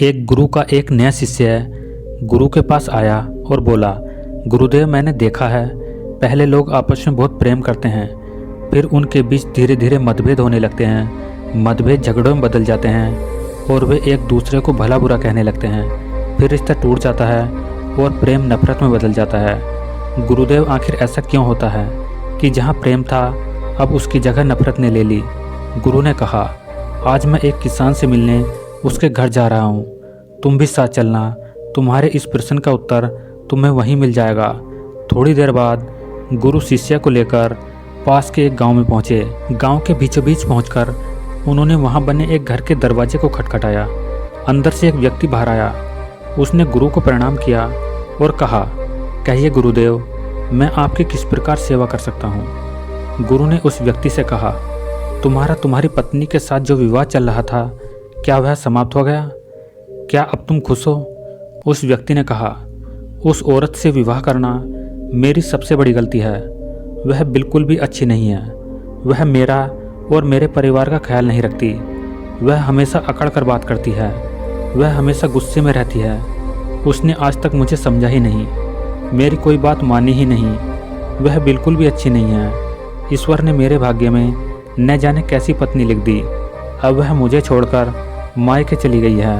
एक गुरु का एक नया शिष्य गुरु के पास आया और बोला, गुरुदेव मैंने देखा है पहले लोग आपस में बहुत प्रेम करते हैं, फिर उनके बीच धीरे धीरे मतभेद होने लगते हैं, मतभेद झगड़ों में बदल जाते हैं और वे एक दूसरे को भला बुरा कहने लगते हैं, फिर रिश्ता टूट जाता है और प्रेम नफरत में बदल जाता है। गुरुदेव आखिर ऐसा क्यों होता है कि जहाँ प्रेम था अब उसकी जगह नफरत ने ले ली। गुरु ने कहा, आज मैं एक किसान से मिलने उसके घर जा रहा हूँ, तुम भी साथ चलना, तुम्हारे इस प्रश्न का उत्तर तुम्हें वहीं मिल जाएगा। थोड़ी देर बाद गुरु शिष्य को लेकर पास के एक गांव में पहुंचे। गांव के बीचों बीच पहुंचकर उन्होंने वहां बने एक घर के दरवाजे को खटखटाया। अंदर से एक व्यक्ति बाहर आया। उसने गुरु को प्रणाम किया और कहा, कहिए गुरुदेव, मैं आपकी किस प्रकार सेवा कर सकता हूँ। गुरु ने उस व्यक्ति से कहा, तुम्हारी पत्नी के साथ जो विवाह चल रहा था, क्या वह समाप्त हो गया? क्या अब तुम खुश हो? उस व्यक्ति ने कहा, उस औरत से विवाह करना मेरी सबसे बड़ी गलती है। वह बिल्कुल भी अच्छी नहीं है। वह मेरा और मेरे परिवार का ख्याल नहीं रखती। वह हमेशा अकड़ कर बात करती है। वह हमेशा गुस्से में रहती है। उसने आज तक मुझे समझा ही नहीं, मेरी कोई बात मानी ही नहीं। वह बिल्कुल भी अच्छी नहीं है। ईश्वर ने मेरे भाग्य में न जाने कैसी पत्नी लिख दी। अब वह मुझे छोड़कर मायके चली गई है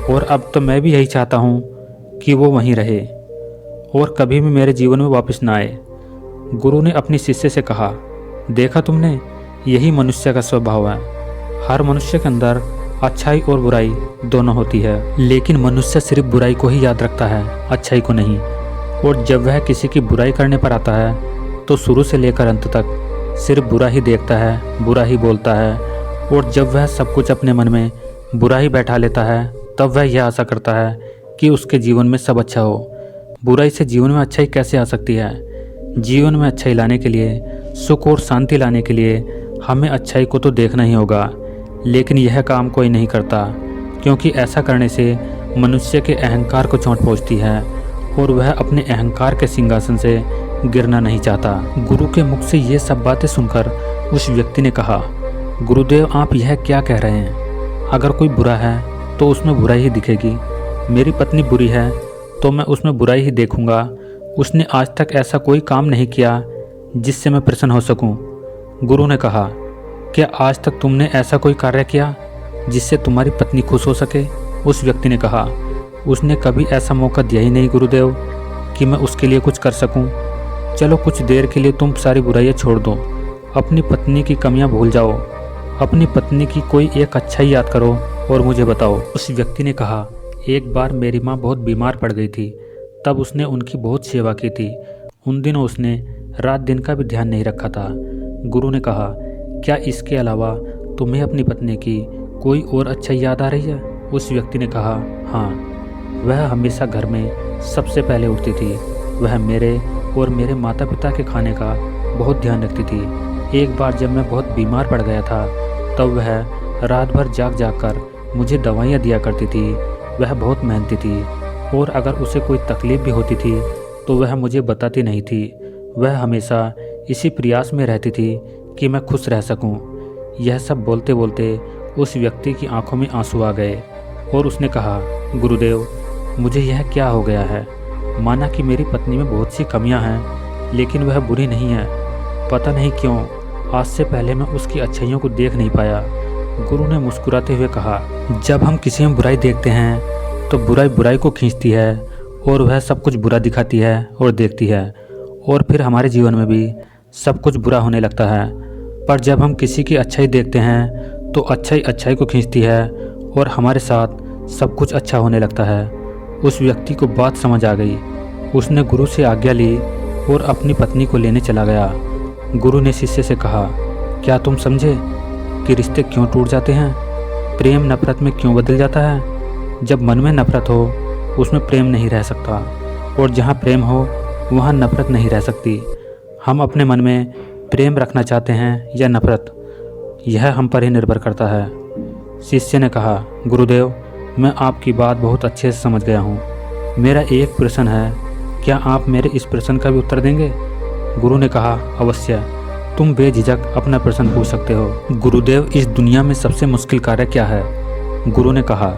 और अब तो मैं भी यही चाहता हूँ कि वो वहीं रहे और कभी भी मेरे जीवन में वापस ना आए। गुरु ने अपनी शिष्य से कहा, देखा तुमने, यही मनुष्य का स्वभाव है। हर मनुष्य के अंदर अच्छाई और बुराई दोनों होती है, लेकिन मनुष्य सिर्फ बुराई को ही याद रखता है, अच्छाई को नहीं। और जब वह किसी की बुराई करने पर आता है तो शुरू से लेकर अंत तक सिर्फ बुरा ही देखता है, बुरा ही बोलता है। और जब वह सब कुछ अपने मन में बुरा ही बैठा लेता है तब वह यह आशा करता है कि उसके जीवन में सब अच्छा हो। बुराई से जीवन में अच्छाई कैसे आ सकती है? जीवन में अच्छाई लाने के लिए, सुख और शांति लाने के लिए हमें अच्छाई को तो देखना ही होगा। लेकिन यह काम कोई नहीं करता, क्योंकि ऐसा करने से मनुष्य के अहंकार को चोट पहुंचती है और वह अपने अहंकार के सिंहासन से गिरना नहीं चाहता। गुरु के मुख से ये सब बातें सुनकर उस व्यक्ति ने कहा, गुरुदेव आप यह क्या कह रहे हैं? अगर कोई बुरा है तो उसमें बुराई ही दिखेगी। मेरी पत्नी बुरी है तो मैं उसमें बुराई ही देखूंगा। उसने आज तक ऐसा कोई काम नहीं किया जिससे मैं प्रसन्न हो सकूं। गुरु ने कहा, क्या आज तक तुमने ऐसा कोई कार्य किया जिससे तुम्हारी पत्नी खुश हो सके? उस व्यक्ति ने कहा, उसने कभी ऐसा मौका दिया ही नहीं गुरुदेव कि मैं उसके लिए कुछ कर सकूं। चलो कुछ देर के लिए तुम सारी बुराइयां छोड़ दो, अपनी पत्नी की कमियां भूल जाओ, अपनी पत्नी की कोई एक अच्छाई याद करो और मुझे बताओ। उस व्यक्ति ने कहा, एक बार मेरी माँ बहुत बीमार पड़ गई थी, तब उसने उनकी बहुत सेवा की थी। उन दिनों उसने रात दिन का भी ध्यान नहीं रखा था। गुरु ने कहा, क्या इसके अलावा तुम्हें अपनी पत्नी की कोई और अच्छाई याद आ रही है? उस व्यक्ति ने कहा, हाँ, वह हमेशा घर में सबसे पहले उठती थी। वह मेरे और मेरे माता पिता के खाने का बहुत ध्यान रखती थी। एक बार जब मैं बहुत बीमार पड़ गया था तब वह रात भर जाग जाग कर मुझे दवाइयाँ दिया करती थी। वह बहुत मेहनती थी और अगर उसे कोई तकलीफ़ भी होती थी तो वह मुझे बताती नहीं थी। वह हमेशा इसी प्रयास में रहती थी कि मैं खुश रह सकूं। यह सब बोलते बोलते उस व्यक्ति की आंखों में आंसू आ गए और उसने कहा, गुरुदेव मुझे यह क्या हो गया है? माना कि मेरी पत्नी में बहुत सी कमियां हैं, लेकिन वह बुरी नहीं है। पता नहीं क्यों आज से पहले मैं उसकी अच्छाइयों को देख नहीं पाया। गुरु ने मुस्कुराते हुए कहा, जब हम किसी में बुराई देखते हैं तो बुराई बुराई को खींचती है और वह सब कुछ बुरा दिखाती है और देखती है, और फिर हमारे जीवन में भी सब कुछ बुरा होने लगता है। पर जब हम किसी की अच्छाई देखते हैं तो अच्छाई अच्छाई को खींचती है और हमारे साथ सब कुछ अच्छा होने लगता है। उस व्यक्ति को बात समझ आ गई। उसने गुरु से आज्ञा ली और अपनी पत्नी को लेने चला गया। गुरु ने शिष्य से कहा, क्या तुम समझे कि रिश्ते क्यों टूट जाते हैं? प्रेम नफरत में क्यों बदल जाता है? जब मन में नफरत हो उसमें प्रेम नहीं रह सकता, और जहाँ प्रेम हो वहाँ नफरत नहीं रह सकती। हम अपने मन में प्रेम रखना चाहते हैं या नफरत, यह हम पर ही निर्भर करता है। शिष्य ने कहा, गुरुदेव मैं आपकी बात बहुत अच्छे से समझ गया हूँ। मेरा एक प्रश्न है, क्या आप मेरे इस प्रश्न का भी उत्तर देंगे? गुरु ने कहा, अवश्य, तुम बेझिझक अपना प्रश्न पूछ सकते हो। गुरुदेव इस दुनिया में सबसे मुश्किल कार्य क्या है? गुरु ने कहा,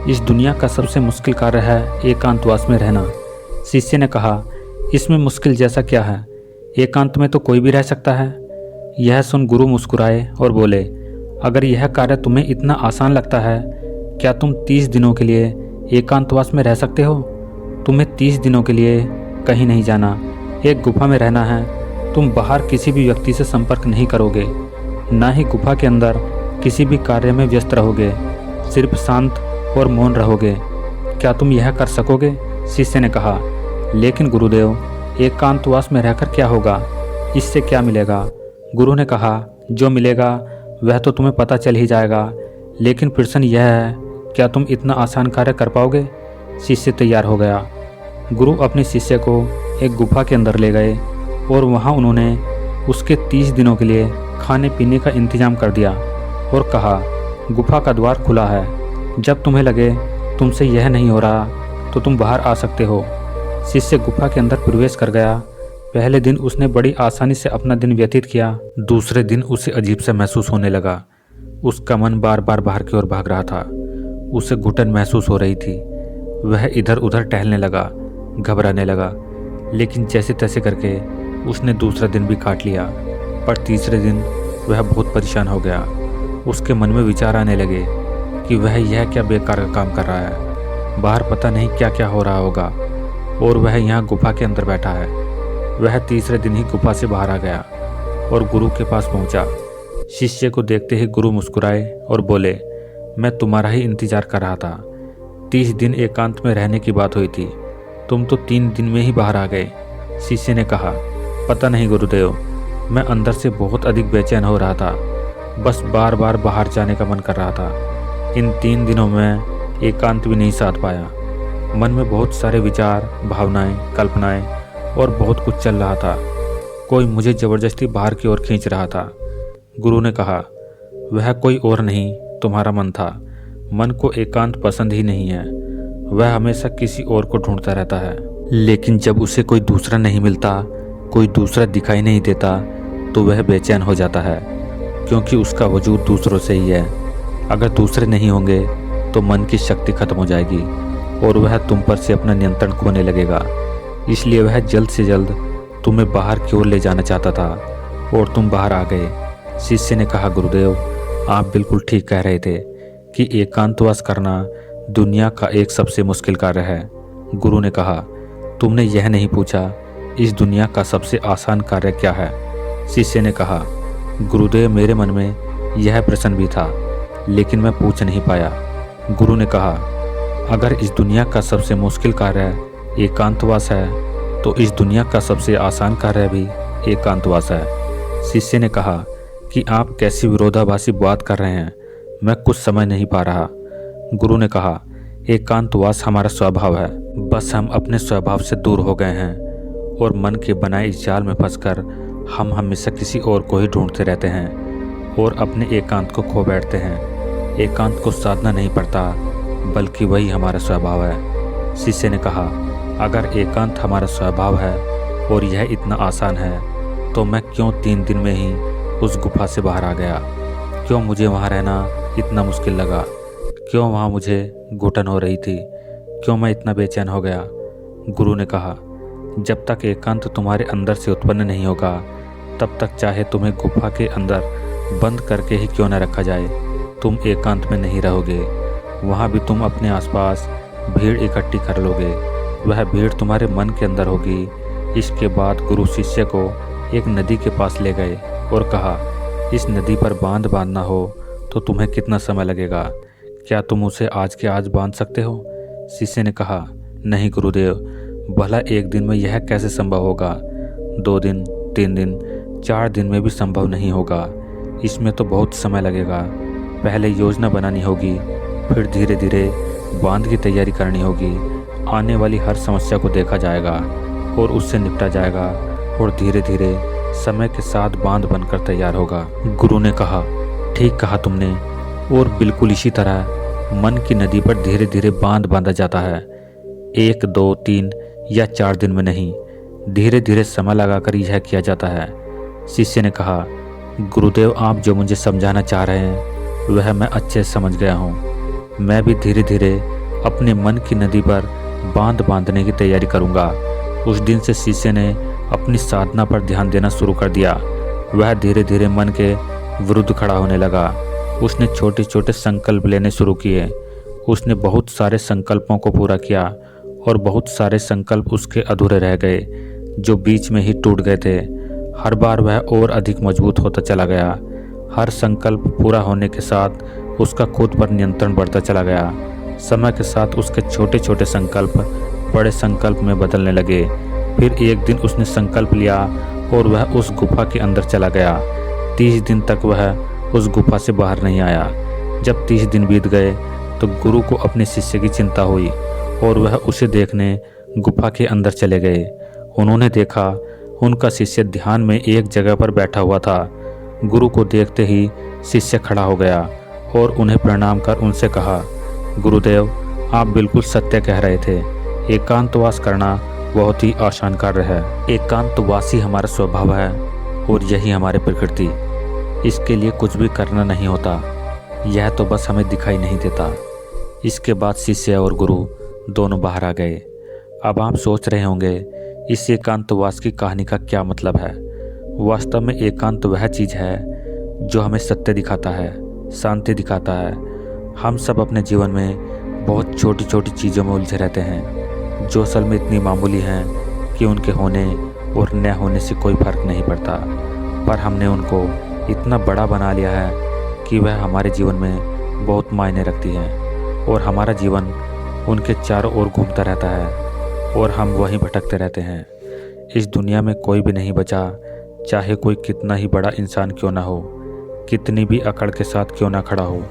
इस दुनिया का सबसे मुश्किल कार्य है एकांतवास में रहना। शिष्य ने कहा, इसमें मुश्किल जैसा क्या है? एकांत में तो कोई भी रह सकता है। यह सुन गुरु मुस्कुराए और बोले, अगर यह कार्य तुम्हें इतना आसान लगता है, क्या तुम 30 दिनों के लिए एकांतवास में रह सकते हो? तुम्हें 30 दिनों के लिए कहीं नहीं जाना, एक गुफा में रहना है। तुम बाहर किसी भी व्यक्ति से संपर्क नहीं करोगे, ना ही गुफा के अंदर किसी भी कार्य में व्यस्त रहोगे, सिर्फ शांत और मौन रहोगे। क्या तुम यह कर सकोगे? शिष्य ने कहा, लेकिन गुरुदेव, एकांतवास में रहकर क्या होगा? इससे क्या मिलेगा? गुरु ने कहा, जो मिलेगा वह तो तुम्हें पता चल ही जाएगा, लेकिन प्रश्न यह है, क्या तुम इतना आसान कार्य कर पाओगे? शिष्य तैयार हो गया। गुरु अपने शिष्य को एक गुफा के अंदर ले गए और वहाँ उन्होंने उसके 30 दिनों के लिए खाने पीने का इंतजाम कर दिया और कहा, गुफा का द्वार खुला है, जब तुम्हें लगे तुमसे यह नहीं हो रहा तो तुम बाहर आ सकते हो। शिष्य गुफा के अंदर प्रवेश कर गया। पहले दिन उसने बड़ी आसानी से अपना दिन व्यतीत किया। दूसरे दिन उसे अजीब सा महसूस होने लगा। उसका मन बार बार बाहर की ओर भाग रहा था। उसे घुटन महसूस हो रही थी। वह इधर उधर टहलने लगा, घबराने लगा, लेकिन जैसे तैसे करके उसने दूसरा दिन भी काट लिया। पर तीसरे दिन वह बहुत परेशान हो गया। उसके मन में विचार आने लगे कि वह यह क्या बेकार का काम कर रहा है। बाहर पता नहीं क्या क्या हो रहा होगा और वह यहाँ गुफा के अंदर बैठा है। वह तीसरे दिन ही गुफा से बाहर आ गया और गुरु के पास पहुंचा। शिष्य को देखते ही गुरु मुस्कुराए और बोले, मैं तुम्हारा ही इंतजार कर रहा था। 30 दिन एकांत में रहने की बात हुई थी, तुम तो 3 दिन में ही बाहर आ गए। शिष्य ने कहा, पता नहीं गुरुदेव, मैं अंदर से बहुत अधिक बेचैन हो रहा था। बस बार बार बाहर जाने का मन कर रहा था। इन 3 दिनों में एकांत भी नहीं साध पाया। मन में बहुत सारे विचार, भावनाएं, कल्पनाएं और बहुत कुछ चल रहा था। कोई मुझे ज़बरदस्ती बाहर की ओर खींच रहा था। गुरु ने कहा, वह कोई और नहीं, तुम्हारा मन था। मन को एकांत पसंद ही नहीं है। वह हमेशा किसी और को ढूंढता रहता है, लेकिन जब उसे कोई दूसरा नहीं मिलता, कोई दूसरा दिखाई नहीं देता, तो वह बेचैन हो जाता है, क्योंकि उसका वजूद दूसरों से ही है। अगर दूसरे नहीं होंगे तो मन की शक्ति खत्म हो जाएगी और वह तुम पर से अपना नियंत्रण खोने लगेगा। इसलिए वह जल्द से जल्द तुम्हें बाहर की ओर ले जाना चाहता था और तुम बाहर आ गए। शिष्य ने कहा, गुरुदेव, आप बिल्कुल ठीक कह रहे थे कि एकांतवास करना दुनिया का एक सबसे मुश्किल कार्य है। गुरु ने कहा, तुमने यह नहीं पूछा इस दुनिया का सबसे आसान कार्य क्या है? शिष्य ने कहा, गुरुदेव, मेरे मन में यह प्रश्न भी था, लेकिन मैं पूछ नहीं पाया। गुरु ने कहा, अगर इस दुनिया का सबसे मुश्किल कार्य एकांतवास है, तो इस दुनिया का सबसे आसान कार्य भी एकांतवास है। शिष्य ने कहा कि आप कैसी विरोधाभासी बात कर रहे हैं, मैं कुछ समझ नहीं पा रहा। गुरु ने कहा, एकांतवास हमारा स्वभाव है, बस हम अपने स्वभाव से दूर हो गए हैं और मन के बनाए इस जाल में फंसकर हम हमेशा किसी और को ही ढूंढते रहते हैं और अपने एकांत को खो बैठते हैं। एकांत को साधना नहीं पड़ता, बल्कि वही हमारा स्वभाव है। शिष्य ने कहा, अगर एकांत हमारा स्वभाव है और यह इतना आसान है, तो मैं क्यों 3 दिन में ही उस गुफा से बाहर आ गया? क्यों मुझे वहाँ रहना इतना मुश्किल लगा? क्यों वहाँ मुझे घुटन हो रही थी? क्यों मैं इतना बेचैन हो गया? गुरु ने कहा, जब तक एकांत तुम्हारे अंदर से उत्पन्न नहीं होगा, तब तक चाहे तुम्हें गुफा के अंदर बंद करके ही क्यों न रखा जाए, तुम एकांत में नहीं रहोगे। वहाँ भी तुम अपने आसपास भीड़ इकट्ठी कर लोगे। वह भीड़ तुम्हारे मन के अंदर होगी। इसके बाद गुरु शिष्य को एक नदी के पास ले गए और कहा, इस नदी पर बांध बांधना हो तो तुम्हें कितना समय लगेगा? क्या तुम उसे आज के आज बांध सकते हो? शिष्य ने कहा, नहीं गुरुदेव, भला एक दिन में यह कैसे संभव होगा? 2 दिन, 3 दिन, 4 दिन में भी संभव नहीं होगा। इसमें तो बहुत समय लगेगा। पहले योजना बनानी होगी, फिर धीरे धीरे बांध की तैयारी करनी होगी। आने वाली हर समस्या को देखा जाएगा और उससे निपटा जाएगा और धीरे धीरे समय के साथ बांध बनकर तैयार होगा। गुरु ने कहा, ठीक कहा तुमने, और बिल्कुल इसी तरह मन की नदी पर धीरे धीरे बांध बांधा जाता है। 1, 2, 3 या 4 दिन में नहीं, धीरे धीरे समय लगाकर यह किया जाता है। शिष्य ने कहा, गुरुदेव, आप जो मुझे समझाना चाह रहे हैं वह मैं अच्छे से समझ गया हूँ। मैं भी धीरे धीरे अपने मन की नदी पर बांध बांधने की तैयारी करूंगा। उस दिन से शिष्य ने अपनी साधना पर ध्यान देना शुरू कर दिया। वह धीरे धीरे मन के विरुद्ध खड़ा होने लगा। उसने छोटे छोटे संकल्प लेने शुरू किए। उसने बहुत सारे संकल्पों को पूरा किया और बहुत सारे संकल्प उसके अधूरे रह गए, जो बीच में ही टूट गए थे। हर बार वह और अधिक मजबूत होता चला गया। हर संकल्प पूरा होने के साथ उसका खुद पर नियंत्रण बढ़ता चला गया। समय के साथ उसके छोटे छोटे संकल्प बड़े संकल्प में बदलने लगे। फिर एक दिन उसने संकल्प लिया और वह उस गुफा के अंदर चला गया। 30 दिन तक वह उस गुफा से बाहर नहीं आया। जब 30 दिन बीत गए तो गुरु को अपने शिष्य की चिंता हुई और वह उसे देखने गुफा के अंदर चले गए। उन्होंने देखा उनका शिष्य ध्यान में एक जगह पर बैठा हुआ था। गुरु को देखते ही शिष्य खड़ा हो गया और उन्हें प्रणाम कर उनसे कहा, गुरुदेव, आप बिल्कुल सत्य कह रहे थे। एकांतवास करना बहुत ही आसान कार्य है। एकांतवासी हमारा स्वभाव है और यही हमारी प्रकृति। इसके लिए कुछ भी करना नहीं होता, यह तो बस हमें दिखाई नहीं देता। इसके बाद शिष्य और गुरु दोनों बाहर आ गए। अब आप सोच रहे होंगे इस एकांतवास की कहानी का क्या मतलब है। वास्तव में एकांत वह चीज़ है जो हमें सत्य दिखाता है, शांति दिखाता है। हम सब अपने जीवन में बहुत छोटी छोटी चीज़ों में उलझे रहते हैं, जो असल में इतनी मामूली हैं कि उनके होने और न होने से कोई फर्क नहीं पड़ता, पर हमने उनको इतना बड़ा बना लिया है कि वह हमारे जीवन में बहुत मायने रखती हैं और हमारा जीवन उनके चारों ओर घूमता रहता है और हम वहीं भटकते रहते हैं। इस दुनिया में कोई भी नहीं बचा, चाहे कोई कितना ही बड़ा इंसान क्यों ना हो, कितनी भी अकड़ के साथ क्यों ना खड़ा हो,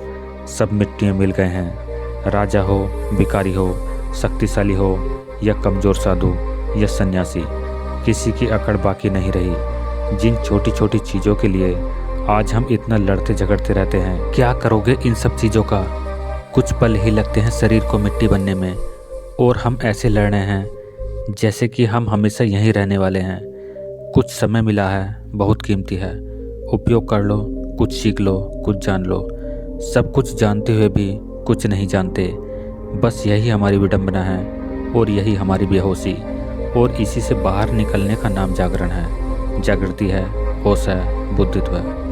सब मिट्टी में मिल गए हैं। राजा हो, भिखारी हो, शक्तिशाली हो या कमज़ोर साधु या सन्यासी, किसी की अकड़ बाकी नहीं रही। जिन छोटी छोटी चीज़ों के लिए आज हम इतना लड़ते झगड़ते रहते हैं, क्या करोगे इन सब चीज़ों का? कुछ पल ही लगते हैं शरीर को मिट्टी बनने में और हम ऐसे लड़ रहे हैं जैसे कि हम हमेशा यहीं रहने वाले हैं। कुछ समय मिला है, बहुत कीमती है, उपयोग कर लो, कुछ सीख लो, कुछ जान लो। सब कुछ जानते हुए भी कुछ नहीं जानते, बस यही हमारी विडंबना है और यही हमारी बेहोशी, और इसी से बाहर निकलने का नाम जागरण है। जागृति है, होश है, बुद्धित्व है।